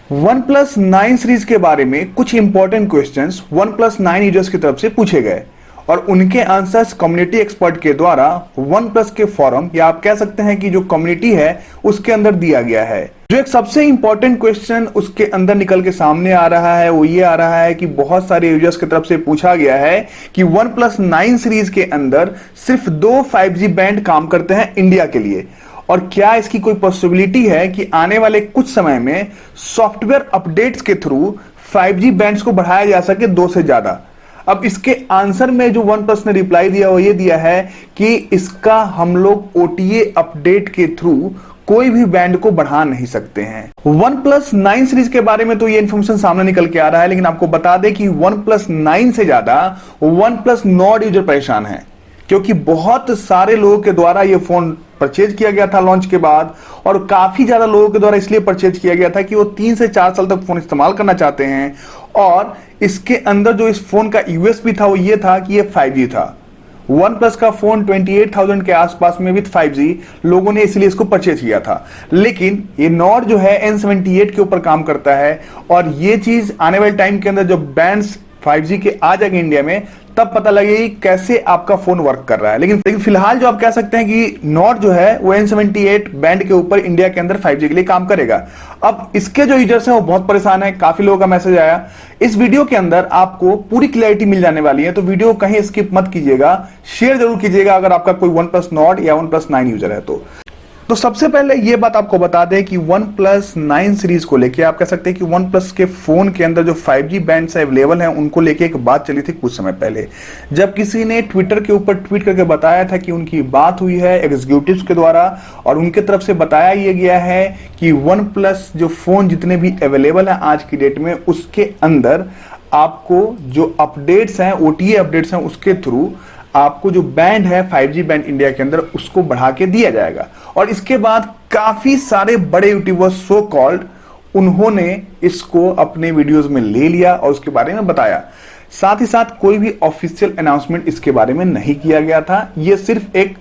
OnePlus 9 series के बारे में कुछ इंपॉर्टेंट क्वेश्चंस OnePlus 9 यूजर्स की तरफ से पूछे गए और उनके आंसर्स कम्युनिटी एक्सपर्ट के द्वारा OnePlus के फॉरम या आप कह सकते हैं कि जो कम्युनिटी है उसके अंदर दिया गया है। जो एक सबसे इंपॉर्टेंट क्वेश्चन उसके अंदर निकल के सामने आ रहा है वो ये आ रहा है कि बहुत सारे यूजर्स की तरफ से पूछा गया है कि OnePlus 9 सीरीज के अंदर सिर्फ 2 5G बैंड काम करते हैं इंडिया के लिए, और क्या इसकी कोई पॉसिबिलिटी है कि आने वाले कुछ समय में सॉफ्टवेयर अपडेट्स के थ्रू 5G बैंड्स को बढ़ाया जा सके 2 से ज्यादा। अब इसके आंसर में जो OnePlus ने रिप्लाई दिया वो ये दिया है कि इसका हम लोग OTA अपडेट के थ्रू कोई भी बैंड को बढ़ा नहीं सकते हैं। OnePlus 9 सीरीज के बारे में तो ये इंफॉर्मेशन सामने निकल के आ रहा है, लेकिन आपको बता दें कि OnePlus 9 से ज्यादा OnePlus Nord यूजर परेशान है, क्योंकि बहुत सारे लोगों के द्वारा ये फोन परचेज किया गया था लॉन्च के बाद, और काफी ज्यादा लोगों के द्वारा इसलिए परचेज किया गया था कि वो 3 से 4 साल तक फोन इस्तेमाल करना चाहते हैं। और इसके अंदर जो इस फोन का यूएसपी था वो ये था कि ये 5G था। OnePlus का फोन 28,000 के आसपास में विद 5G लोगों ने इसलिए इसको परचेज किया था, लेकिन ये Nord जो है N78 के ऊपर काम करता है, और ये चीज आने वाले टाइम के अंदर जब बैंड्स 5G के आ जाएंगे इंडिया में तब पता लगेगी कैसे आपका फोन वर्क कर रहा है। लेकिन फिलहाल जो आप कह सकते हैं कि Nord जो है वो N78 बैंड के ऊपर इंडिया के अंदर 5G के लिए काम करेगा। अब इसके जो यूजर्स हैं वो बहुत परेशान है, काफी लोगों का मैसेज आया। इस वीडियो के अंदर आपको पूरी क्लैरिटी मिल जाने वाली है, तो वीडियो कहीं स्किप मत कीजिएगा, शेयर जरूर कीजिएगा अगर आपका कोई OnePlus Nord या OnePlus 9 यूजर है तो सबसे पहले ये बात आपको बता दें कि OnePlus 9 सीरीज को लेके आप कह सकते हैं कि OnePlus के फोन के अंदर जो 5G बैंड्स अवेलेबल हैं उनको लेके एक बात चली थी कुछ समय पहले, जब किसी ने ट्विटर के ऊपर ट्वीट करके बताया था कि उनकी बात हुई है एग्जीक्यूटिव्स के द्वारा, और उनके तरफ से बताया ये गया है कि OnePlus जो फोन जितने भी अवेलेबल हैं आज की डेट में उसके अंदर आपको जो अपडेट्स हैं OTA अपडेट्स हैं उसके थ्रू आपको जो बैंड है 5G बैंड इंडिया के अंदर उसको बढ़ा के दिया जाएगा। और इसके बाद काफी सारे बड़े यूट्यूबर्स सो कॉल्ड उन्होंने इसको अपने वीडियोस में ले लिया और उसके बारे में बताया। साथ ही साथ कोई भी ऑफिशियल अनाउंसमेंट इसके बारे में नहीं किया गया था, यह सिर्फ एक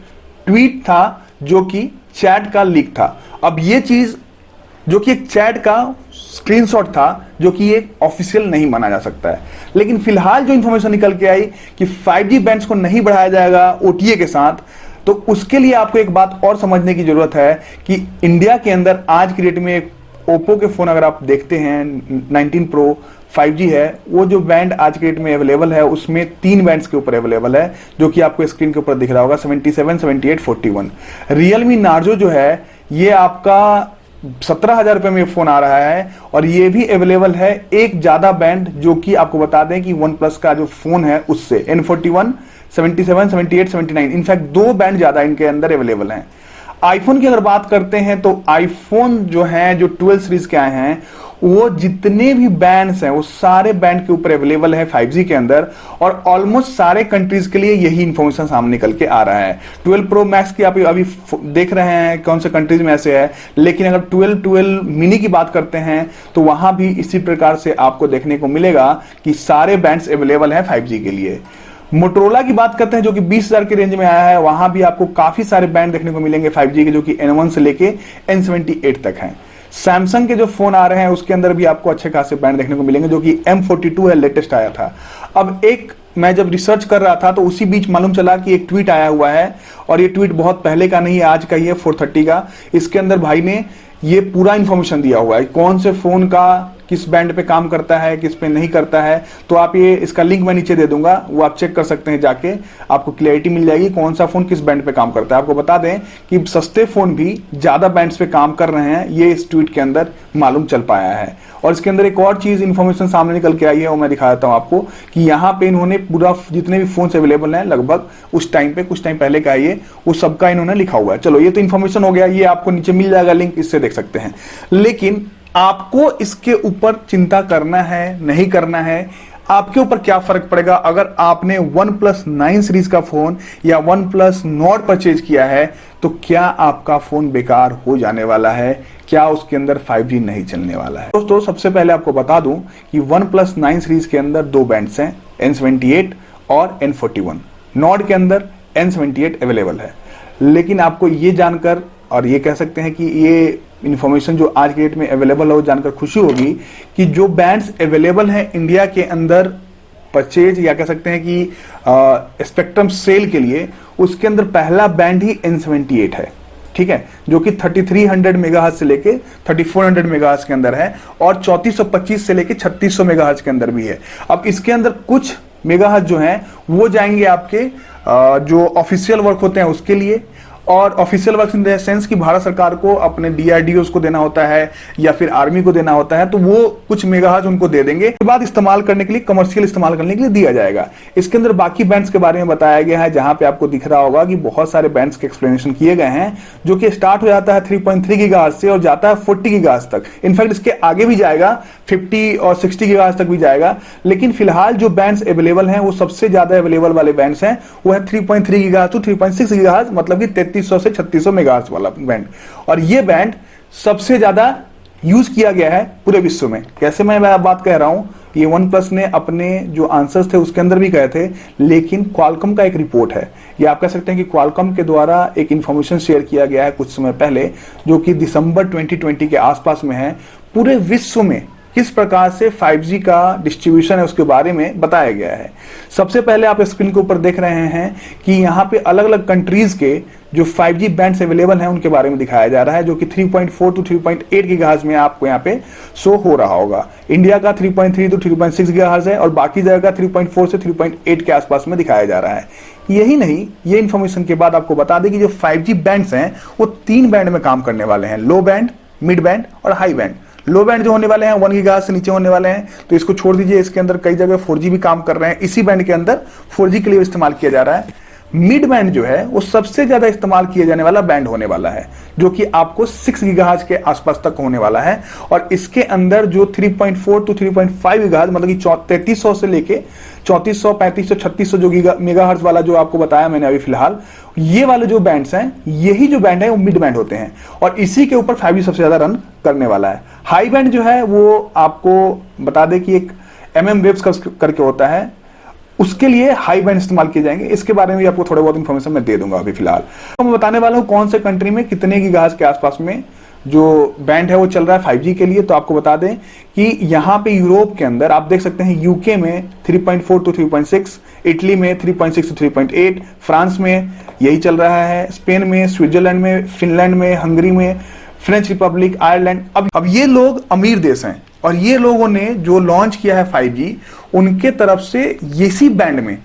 ट्वीट था जो कि चैट का लीक था। अब यह चीज जो कि एक चैट का स्क्रीनशॉट था जो कि एक ऑफिशियल नहीं माना जा सकता है, लेकिन फिलहाल जो इंफॉर्मेशन निकल के आई कि 5G बैंड्स को नहीं बढ़ाया जाएगा OTA के साथ, तो उसके लिए आपको एक बात और समझने की जरूरत है कि इंडिया के अंदर आज की डेट में ओप्पो के फोन अगर आप देखते हैं 19 Pro 5G है, वो जो बैंड आज के डेट में अवेलेबल है उसमें 3 बैंड्स के ऊपर अवेलेबल है जो कि आपको स्क्रीन के ऊपर दिख रहा होगा 77, 78, 41। रियलमी नार्जो जो है ये आपका 17,000 रुपए में फोन आ रहा है, और ये भी अवेलेबल है एक ज्यादा बैंड जो कि आपको बता दें कि OnePlus का जो फोन है उससे N41, 77, 78, 79, इनफैक्ट 2 बैंड ज्यादा इनके अंदर अवेलेबल हैं। आईफोन की अगर बात करते हैं तो आईफोन जो है जो 12 सीरीज के आए हैं वो जितने भी बैंड्स हैं वो सारे बैंड के ऊपर अवेलेबल है 5G के अंदर, और ऑलमोस्ट सारे कंट्रीज के लिए यही इंफॉर्मेशन सामने निकल के आ रहा है। 12 Pro Max की आप अभी देख रहे हैं कौन से कंट्रीज में ऐसे है, लेकिन अगर 12 मिनी की बात करते हैं तो वहां भी इसी प्रकार से आपको देखने को मिलेगा कि सारे बैंड्स अवेलेबल है 5G के लिए। मोटरोला की बात करते हैं जो कि 20,000 के रेंज में आया है, वहां भी आपको काफी सारे बैंड देखने को मिलेंगे 5G के जो कि N1 से लेके N78 तक हैं। सैमसंग के जो फोन आ रहे हैं उसके अंदर भी आपको अच्छे खासे बैंड देखने को मिलेंगे जो कि M42 है, लेटेस्ट आया था। अब एक मैं जब रिसर्च कर रहा था तो उसी बीच मालूम चला कि एक ट्वीट आया हुआ है, और ये ट्वीट बहुत पहले का नहीं है, आज का ही है 4:30 का। इसके अंदर भाई ने ये पूरा इंफॉर्मेशन दिया हुआ है कौन से फोन का किस बैंड पे काम करता है किस पे नहीं करता है, तो आप ये इसका लिंक मैं नीचे दे दूंगा, वो आप चेक कर सकते हैं जाके, आपको क्लैरिटी मिल जाएगी कौन सा फोन किस बैंड पे काम करता है। आपको बता दें कि सस्ते फोन भी ज्यादा बैंड्स पे काम कर रहे हैं, ये इस ट्वीट के अंदर मालूम चल पाया है। और इसके अंदर एक और चीज इंफॉर्मेशन सामने निकल के आई है वो मैं दिखा देता हूं आपको कि यहाँ पे इन्होंने पूरा जितने भी फोन अवेलेबल हैं लगभग उस टाइम पे कुछ टाइम पहले का ये वो सबका इन्होंने लिखा हुआ है। चलो ये तो इंफॉर्मेशन हो गया, ये आपको नीचे मिल जाएगा लिंक, इससे देख सकते हैं। लेकिन आपको इसके ऊपर चिंता करना है नहीं करना है, आपके ऊपर क्या फर्क पड़ेगा अगर आपने OnePlus 9 सीरीज का फोन या OnePlus Nord परचेज किया है, तो क्या आपका फोन बेकार हो जाने वाला है, क्या उसके अंदर 5G नहीं चलने वाला है। दोस्तों सबसे पहले आपको बता दूं कि OnePlus 9 सीरीज के अंदर 2 बैंड्स हैं N78 और N41, Nord के अंदर N78 अवेलेबल है। लेकिन आपको ये जानकर और ये कह सकते हैं कि ये इंफॉर्मेशन जो आज के डेट में अवेलेबल है वो जानकर खुशी होगी कि जो बैंड्स अवेलेबल हैं इंडिया के अंदर परचेज या कह सकते हैं कि स्पेक्ट्रम सेल के लिए, उसके अंदर पहला बैंड ही N78 है, ठीक है, जो कि 3300 मेगाहर्ट्ज से लेके 3400 मेगाहर्ट्ज के अंदर है और 3425 से लेके 3600 मेगाहर्ट्ज के अंदर भी है। अब इसके अंदर कुछ मेगाहर्ट्ज जो हैं वो जाएंगे आपके जो ऑफिशियल वर्क होते हैं उसके लिए, और official work in the sense कि भारत सरकार को अपने DRDOs को देना होता है या फिर आर्मी को देना होता है, तो वो कुछ मेगाहर्ट्ज उनको दे देंगे, उसके बाद इस्तेमाल करने के लिए, कमर्शियल इस्तेमाल करने के लिए दिया जाएगा। इसके अंदर बाकी बैंड्स के बारे में बताया गया है, जहां पे आपको दिख रहा होगा कि बहुत सारे बैंड्स के एक्सप्लेनेशन किए गए हैं, जो कि स्टार्ट हो जाता है 3.3 गीगाहर्ट्ज से और जाता है 40 गीगाहर्ट्ज तक। इनफैक्ट इसके आगे भी जाएगा, 50 और 60 गीगाहर्ट्ज तक भी जाएगा, लेकिन फिलहाल जो बैंड्स अवेलेबल हैं वो सबसे ज्यादा अवेलेबल वाले बैंड्स हैं वो है 3.3 गीगाहर्ट्ज टू 3.6 गीगाहर्ट्ज, मतलब कि 3300 से 3600 मेगाहर्ट्ज वाला बैंड। और ये बैंड सबसे ज्यादा यूज किया गया है पूरे विश्व में। कैसे मैं बात कह रहा हूं, ये OnePlus ने अपने जो आंसर्स थे उसके अंदर भी कहे थे, लेकिन क्वालकॉम का एक रिपोर्ट है, ये आप कह सकते हैं कि क्वालकॉम के द्वारा एक इंफॉर्मेशन शेयर किया गया है कुछ समय पहले, जो कि दिसंबर 2020 के आसपास में है। पूरे विश्व में किस प्रकार से 5G का डिस्ट्रीब्यूशन है उसके बारे में बताया गया है। सबसे पहले आप स्क्रीन के ऊपर देख रहे हैं कि यहाँ पे अलग अलग कंट्रीज के जो 5G बैंड्स अवेलेबल हैं उनके बारे में दिखाया जा रहा है, जो कि 3.4 टू 3.8 गीगाहर्ट्ज में आपको यहाँ पे शो हो रहा होगा। इंडिया का 3.3 टू 3.6 गीगाहर्ट्ज है और बाकी जगह का 3.4 से 3.8 के आसपास में दिखाया जा रहा है। यही नहीं, ये इन्फॉर्मेशन के बाद आपको बता दें कि जो 5G बैंड्स हैं वो 3 बैंड में काम करने वाले हैं, लो बैंड, मिड बैंड और हाई बैंड। लो बैंड जो होने वाले हैं 1 गीगाहर्ट्ज से नीचे होने वाले हैं, तो इसको छोड़ दीजिए, इसके अंदर कई जगह 4G भी काम कर रहे हैं, इसी बैंड के अंदर 4G के लिए इस्तेमाल किया जा रहा है। मिड बैंड जो है वो सबसे ज्यादा इस्तेमाल किया जाने वाला बैंड होने वाला है, जो कि आपको 6 गीगाहर्ट्ज के आसपास तक होने वाला है, और इसके अंदर जो 3.4 टू 3.5 गीगाहर्ट्ज, मतलब कि 3300 से लेके 3400, 3500, 3600 जो मेगाहर्ट्ज वाला जो आपको बताया मैंने अभी फिलहाल, ये वाले जो बैंड्स हैं, यही जो बैंड है वो मिड बैंड होते हैं और इसी के ऊपर 5G सबसे ज्यादा रन करने वाला है। हाई बैंड जो है वो आपको बता दें कि एक MM वेव्स करके होता है, उसके लिए हाई बैंड इस्तेमाल किए जाएंगे। इसके बारे में भी आपको थोड़ा बहुत इंफॉर्मेशन मैं दे दूंगा अभी फिलहाल। तो मैं बताने वाला हूं कौन से कंट्री में कितने गीगाहर्ट्ज के आसपास में जो बैंड है वो चल रहा है 5G के लिए। तो आपको बता दें कि यहाँ पे यूरोप के अंदर आप देख सकते हैं, यूके में 3.4 टू 3.6, इटली में 3.6 टू 3.8, फ्रांस में यही चल रहा है, स्पेन में, स्विट्जरलैंड में, फिनलैंड में, हंगरी में, फ्रेंच रिपब्लिक, आयरलैंड। अब ये लोग अमीर देश हैं और ये लोगों ने जो लॉन्च किया है 5G, उनके तरफ से इसी बैंड में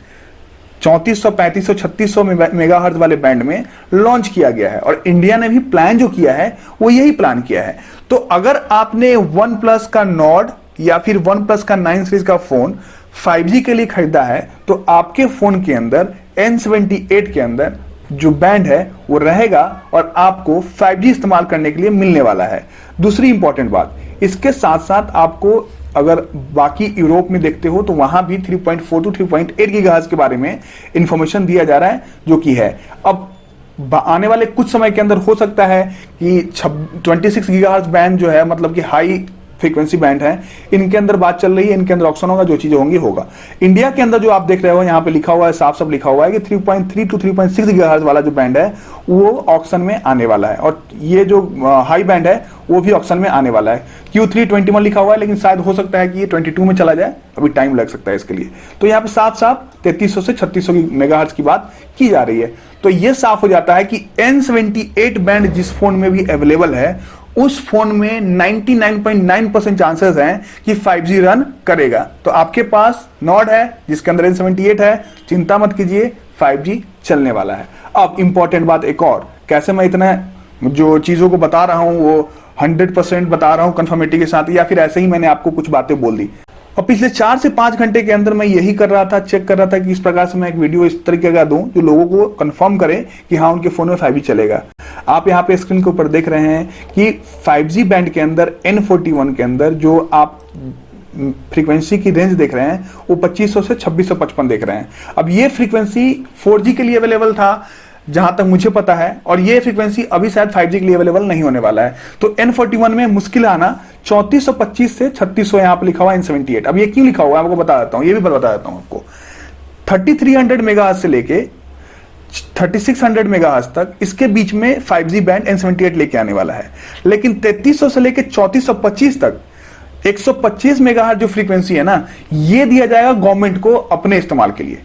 3400, 3500, 3600 मेगाहर्ट्ज वाले बैंड में लॉन्च किया गया है और इंडिया ने भी प्लान जो किया है वो यही प्लान किया है। तो अगर आपने OnePlus का नॉर्ड या फिर OnePlus का 9 सीरीज का फोन 5G के लिए खरीदा है, तो आपके फोन के अंदर N78 के अंदर जो बैंड है वो रहेगा और आपको 5G इस्तेमाल करने के लिए मिलने वाला है। दूसरी इंपॉर्टेंट बात, इसके साथ साथ आपको अगर बाकी यूरोप में देखते हो तो वहां भी 3.4 टू 3.8 गीगाहर्ट्ज के बारे में इंफॉर्मेशन दिया जा रहा है, जो कि है। अब आने वाले कुछ समय के अंदर हो सकता है कि 26 गीगाहर्ट्ज बैंड जो है, मतलब कि हाई फ्रीक्वेंसी बैंड है, इनके अंदर बात चल रही है, इनके अंदर ऑक्शन होगा, जो चीजें होंगी होगा। इंडिया के अंदर जो आप देख रहे हो यहाँ पे लिखा हुआ है, साफ साफ लिखा हुआ है कि 3.3 टू 3.6 गीगाहर्ट्ज वाला जो बैंड है वो ऑक्शन में आने वाला है और ये जो हाई बैंड है वो भी ऑक्शन में आने वाला है। Q321 लिखा हुआ है, लेकिन शायद हो सकता है कि ये 22 में चला जाए, अभी टाइम लग सकता है इसके लिए। तो यहाँ पे साफ साफ 3300 से 3600 मेगाहर्ट्ज की बात की जा रही है। तो ये साफ हो जाता है कि N78 बैंड जिस फोन में भी अवेलेबल है, उस फोन में 99.9% चांसेस हैं कि 5G रन करेगा। तो आपके पास नॉर्ड है जिसके अंदर N78 है, चिंता मत कीजिए, 5G चलने वाला है। अब इंपॉर्टेंट बात एक और, कैसे मैं इतना जो चीजों को बता रहा हूं वो 100% बता रहा हूं कंफर्मेटी के साथ, या फिर ऐसे ही मैंने आपको कुछ बातें बोल दी। और पिछले 4 से 5 घंटे के अंदर मैं यही कर रहा था, चेक कर रहा था कि इस प्रकार से मैं एक वीडियो इस तरीके का दूं जो लोगों को कंफर्म करे कि हाँ उनके फोन में 5G चलेगा। आप यहाँ पे स्क्रीन के ऊपर देख रहे हैं कि 5G बैंड के अंदर N41 के अंदर जो आप फ्रीक्वेंसी की रेंज देख रहे हैं वो 2500 से 2655 देख रहे हैं। अब ये फ्रीक्वेंसी 4G के लिए अवेलेबल था जहां तक मुझे पता है, और ये फ्रीक्वेंसी अभी शायद 5G के लिए अवेलेबल नहीं होने वाला है। तो N41 में मुश्किल आना 3425 से 3600 यहां पर लिखा हुआ है N78। अब ये क्यों लिखा हुआ है आपको बता देता हूं, ये भी बता देता हूं आपको। 3300 मेगाहर्ट्ज से लेके 3600 मेगाहर्ट्ज तक, इसके बीच में 5G बैंड N78 लेके आने वाला है। लेकिन 3300 से लेके 3425 तक 125 मेगाहर्ट्ज जो फ्रीक्वेंसी है ना, ये दिया जाएगा गवर्नमेंट को अपने इस्तेमाल के लिए।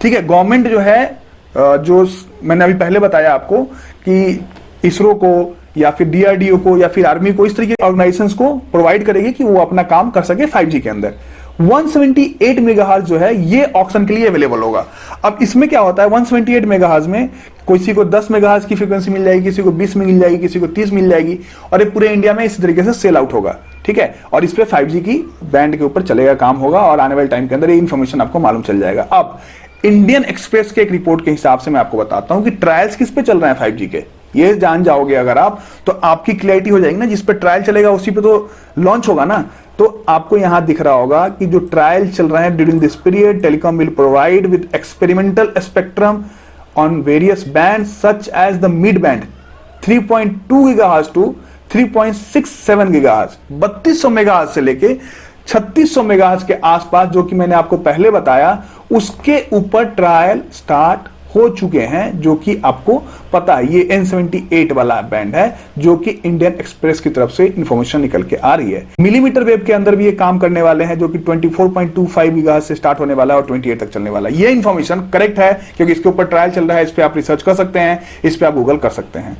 ठीक है, गवर्नमेंट जो है, जो मैंने अभी पहले बताया आपको कि इसरो को या फिर DRDO को या फिर आर्मी को, इस तरीके के ऑर्गेनाइजेशंस को प्रोवाइड करेगी कि वो अपना काम कर सके 5G के अंदर। 178 मेगाहर्ट्ज जो है ये ऑक्शन के लिए अवेलेबल होगा। अब इसमें क्या होता है, 178 मेगाहर्ट्ज में किसी को 10 मेगाहर्ट्ज की फ्रीक्वेंसी मिल जाएगी, किसी को 20 मिल जाएगी, किसी को 30 मिल जाएगी, और ये पूरे इंडिया में इसी तरीके से सेल आउट होगा। ठीक है, और इस पे 5G की बैंड के ऊपर चलेगा, काम होगा, और आने वाले टाइम के अंदर ये इन्फॉर्मेशन आपको मालूम चल जाएगा। अब इंडियन एक्सप्रेस के एक रिपोर्ट के हिसाब से मैं आपको बताता हूं कि ट्रायल्स किस पे चल रहे हैं 5G के। ये जान जाओगे अगर आप, तो आपकी क्लैरिटी हो जाएगी ना, जिस पे ट्रायल चलेगा उसी पे तो लॉन्च होगा ना। तो आपको यहां दिख रहा होगा कि जो ट्रायल चल रहे हैं, during this period telecom will provide with experimental spectrum on various band such as the mid band 3.2 gigahertz to 3.67 gigahertz, 3200 megahertz से लेके 3600 मेगाहर्ट्ज के आसपास, जो कि मैंने आपको पहले बताया, उसके ऊपर ट्रायल स्टार्ट हो चुके हैं, जो कि आपको पता है ये N78 वाला बैंड है, जो कि इंडियन एक्सप्रेस की तरफ से इंफॉर्मेशन निकल के आ रही है। मिलीमीटर वेव के अंदर भी ये काम करने वाले हैं, जो कि 24.25 गीगाहर्ट्ज से स्टार्ट होने वाला है और 28 तक चलने वाला है। ये इंफॉर्मेशन करेक्ट है, क्योंकि इसके ऊपर ट्रायल चल रहा है, इस पर आप रिसर्च कर सकते हैं, इस पर आप गूगल कर सकते हैं।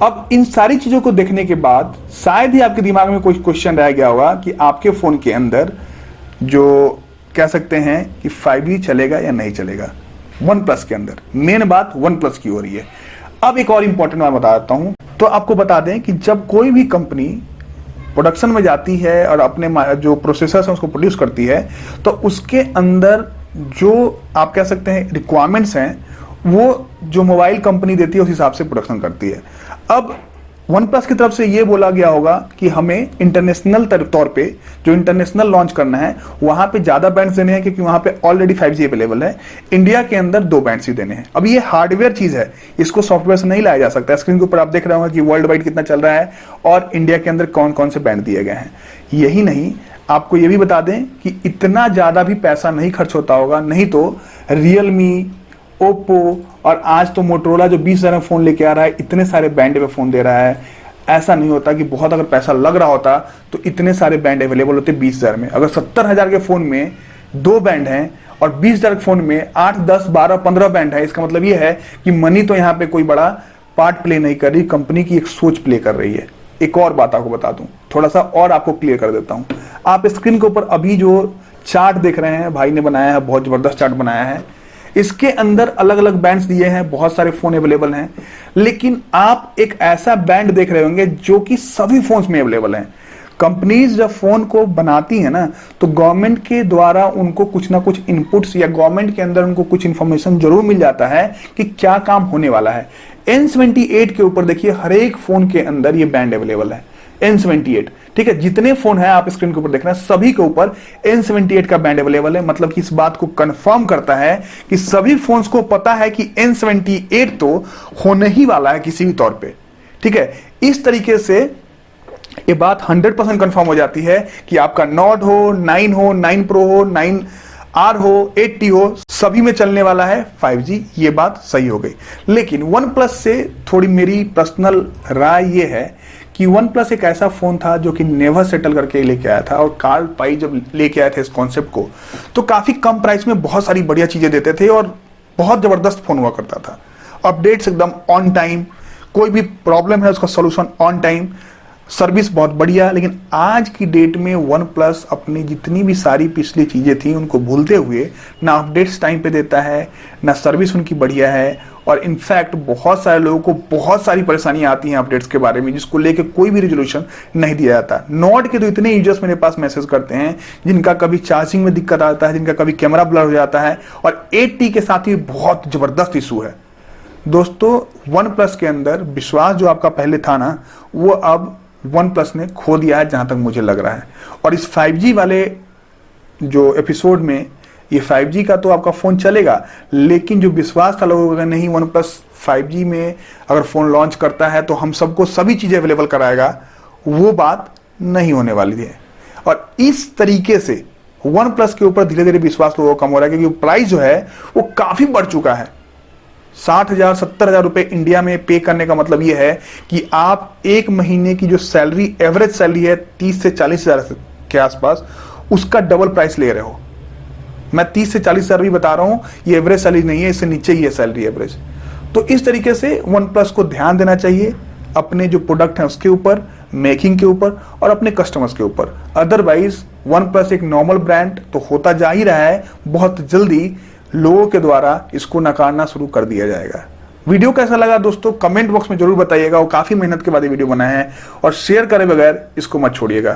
अब इन सारी चीजों को देखने के बाद शायद ही आपके दिमाग में कोई क्वेश्चन रह गया होगा कि आपके फोन के अंदर जो कह सकते हैं कि 5G चलेगा या नहीं चलेगा वन प्लस के अंदर। मेन बात वन प्लस की हो रही है। अब एक और इंपॉर्टेंट मैं बता देता हूं, तो आपको बता दें कि जब कोई भी कंपनी प्रोडक्शन में जाती है और अपने जो प्रोसेसर्स हैं उसको प्रोड्यूस करती है, तो उसके अंदर जो आप कह सकते हैं रिक्वायरमेंट्स हैं, वो जो मोबाइल कंपनी देती है उस हिसाब से प्रोडक्शन करती है। अब वन प्लस की तरफ से ये बोला गया होगा कि हमें इंटरनेशनल तौर पे जो इंटरनेशनल लॉन्च करना है वहां पे ज्यादा बैंड्स देने हैं, क्योंकि वहां पे ऑलरेडी 5G अवेलेबल है। इंडिया के अंदर 2 बैंड्स ही देने हैं। अब ये हार्डवेयर चीज है, इसको सॉफ्टवेयर से नहीं लाया जा सकता। स्क्रीन के ऊपर आप देख रहे होंगे कि वर्ल्ड वाइड कितना चल रहा है और इंडिया के अंदर कौन कौन से बैंड दिए गए हैं। यही नहीं, आपको ये भी बता दें कि इतना ज्यादा भी पैसा नहीं खर्च होता होगा, नहीं तो रियलमी, ओप्पो और आज तो मोटरोला जो 20,000 में फोन लेके आ रहा है, इतने सारे बैंड में फोन दे रहा है। ऐसा नहीं होता कि बहुत अगर पैसा लग रहा होता तो इतने सारे बैंड अवेलेबल होते 20,000 में। अगर 70,000 के फोन में 2 बैंड हैं और 20,000 के फोन में 8, 10, 12, 15 बैंड है, इसका मतलब यह है कि मनी तो यहाँ पे कोई बड़ा पार्ट प्ले नहीं कर रही, कंपनी की एक सोच प्ले कर रही है। एक और बात आपको बता दूं, थोड़ा सा और आपको क्लियर कर देता हूं। आप स्क्रीन के ऊपर अभी जो चार्ट देख रहे हैं, भाई ने बनाया है, बहुत जबरदस्त चार्ट बनाया है। इसके अंदर अलग अलग बैंड्स दिए हैं, बहुत सारे फोन अवेलेबल हैं, लेकिन आप एक ऐसा बैंड देख रहे होंगे जो कि सभी फोन्स में अवेलेबल है। कंपनीज जब फोन को बनाती है ना, तो गवर्नमेंट के द्वारा उनको कुछ ना कुछ इनपुट्स या गवर्नमेंट के अंदर उनको कुछ इंफॉर्मेशन जरूर मिल जाता है कि क्या काम होने वाला है। N78 के ऊपर देखिए, हर एक फोन के अंदर ये बैंड अवेलेबल है। N78, ठीक है, जितने फोन है आप स्क्रीन के ऊपर देख रहे हैं, सभी के ऊपर N78 का बैंड अवेलेबल है। मतलब कि इस बात को कंफर्म करता है कि सभी फोन्स को पता है कि N78 तो होने ही वाला है किसी भी तौर पे। ठीक है, इस तरीके से ये बात 100% कंफर्म हो जाती है कि आपका नॉट हो, 9 हो, 9 प्रो हो, 9R हो, 8T हो, सभी में चलने वाला है 5G। ये बात सही हो गई। लेकिन वन प्लस से थोड़ी मेरी पर्सनल राय ये है कि वन प्लस एक ऐसा फोन था जो कि नेवर सेटल करके लेके आया था, और कार्ल पाई जब लेके आए थे इस कॉन्सेप्ट को, तो काफी कम प्राइस में बहुत सारी बढ़िया चीजें देते थे और बहुत जबरदस्त फोन हुआ करता था। अपडेट्स एकदम ऑन टाइम, कोई भी प्रॉब्लम है उसका सोल्यूशन ऑन टाइम, सर्विस बहुत बढ़िया। लेकिन आज की डेट में वन प्लस अपनी जितनी भी सारी पिछली चीजें थी उनको भूलते हुए ना अपडेट्स टाइम पे देता है, ना सर्विस उनकी बढ़िया है, और इनफैक्ट बहुत सारे लोगों को बहुत सारी परेशानियां आती हैं अपडेट्स के बारे में, जिसको लेके कोई भी रिजोल्यूशन नहीं दिया जाता। नॉट के तो इतने यूजर्स मेरे पास मैसेज करते हैं जिनका कभी चार्जिंग में दिक्कत आता है, जिनका कभी कैमरा ब्लर हो जाता है, और 8T के साथ ही बहुत जबरदस्त इशू है। दोस्तों, वन प्लस के अंदर विश्वास जो आपका पहले था ना, वो अब वन प्लस ने खो दिया है, जहां तक मुझे लग रहा है। और इस 5G वाले जो एपिसोड में, ये 5G का तो आपका फोन चलेगा, लेकिन जो विश्वास था लोगों का, नहीं वन प्लस 5G में अगर फोन लॉन्च करता है तो हम सबको सभी चीजें अवेलेबल कराएगा, वो बात नहीं होने वाली है। और इस तरीके से वन प्लस के ऊपर धीरे धीरे विश्वास लोगों का कम हो रहा है, क्योंकि प्राइस जो है वो काफी बढ़ चुका है। 60,000 70,000 रुपए इंडिया में पे करने का मतलब यह है कि आप एक महीने की जो सैलरी, एवरेज सैलरी है 30 से 40,000 के आसपास, उसका डबल प्राइस ले रहे हो। मैं 30 से 40,000 भी बता रहा हूं, ये एवरेज सैलरी नहीं है, इससे नीचे ही है सैलरी एवरेज। तो इस तरीके से वन प्लस को ध्यान देना चाहिए अपने जो प्रोडक्ट हैं उसके ऊपर, मेकिंग के ऊपर और अपने कस्टमर्स के ऊपर। अदरवाइज वन प्लस एक नॉर्मल ब्रांड तो होता जा ही रहा है, बहुत जल्दी लोगों के द्वारा इसको नकारना शुरू कर दिया जाएगा। वीडियो कैसा लगा दोस्तों कमेंट बॉक्स में जरूर बताइएगा, और काफी मेहनत के बाद ये वीडियो बनाया है, और शेयर करे बगैर इसको मत छोड़िएगा।